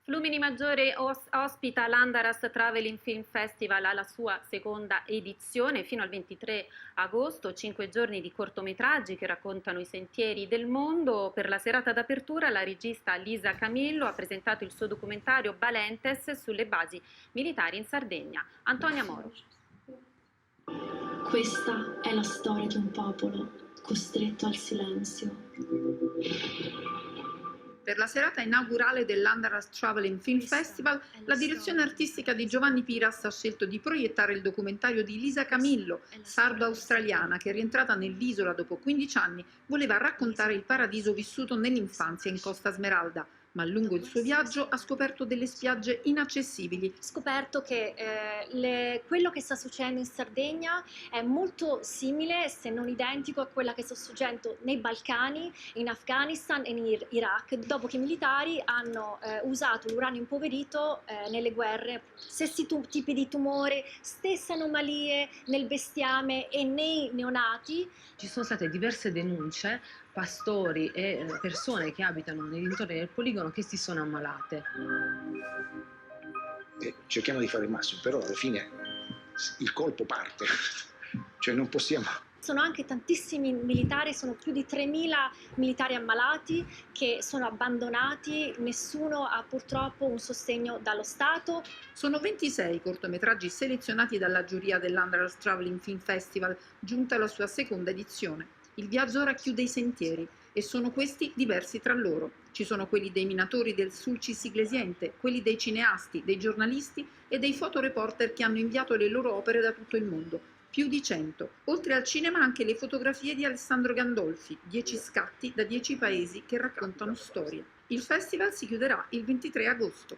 Flumini Maggiore ospita l'Andaras Traveling Film Festival alla sua seconda edizione fino al 23 agosto, 5 giorni di cortometraggi che raccontano i sentieri del mondo. Per la serata d'apertura la regista Lisa Camillo ha presentato il suo documentario Balentes sulle basi militari in Sardegna. Antonia Moro. Questa è la storia di un popolo costretto al silenzio. Per la serata inaugurale dell'Andaras Traveling Film Festival, la direzione artistica di Giovanni Piras ha scelto di proiettare il documentario di Lisa Camillo, sardo-australiana che, rientrata nell'isola dopo 15 anni, voleva raccontare il paradiso vissuto nell'infanzia in Costa Smeralda, ma lungo il suo viaggio ha scoperto delle spiagge inaccessibili. Ho scoperto che quello che sta succedendo in Sardegna è molto simile, se non identico, a quella che sta succedendo nei Balcani, in Afghanistan e in Iraq, dopo che i militari hanno usato l'uranio impoverito nelle guerre. Stessi tipi di tumore, stesse anomalie nel bestiame e nei neonati. Ci sono state diverse denunce, pastori e persone che abitano nei dintorni del poligono che si sono ammalate. Cerchiamo di fare il massimo, però alla fine il colpo parte, cioè non possiamo... Sono anche tantissimi militari, sono più di 3.000 militari ammalati che sono abbandonati, nessuno ha purtroppo un sostegno dallo Stato. Sono 26 i cortometraggi selezionati dalla giuria dell'Andaras Traveling Film Festival, giunta alla sua seconda edizione. Il viaggio racchiude i sentieri e sono questi diversi tra loro. Ci sono quelli dei minatori del Sulcis Iglesiente, quelli dei cineasti, dei giornalisti e dei fotoreporter che hanno inviato le loro opere da tutto il mondo. Più di 100. Oltre al cinema anche le fotografie di Alessandro Gandolfi, 10 scatti da 10 paesi che raccontano storie. Il festival si chiuderà il 23 agosto.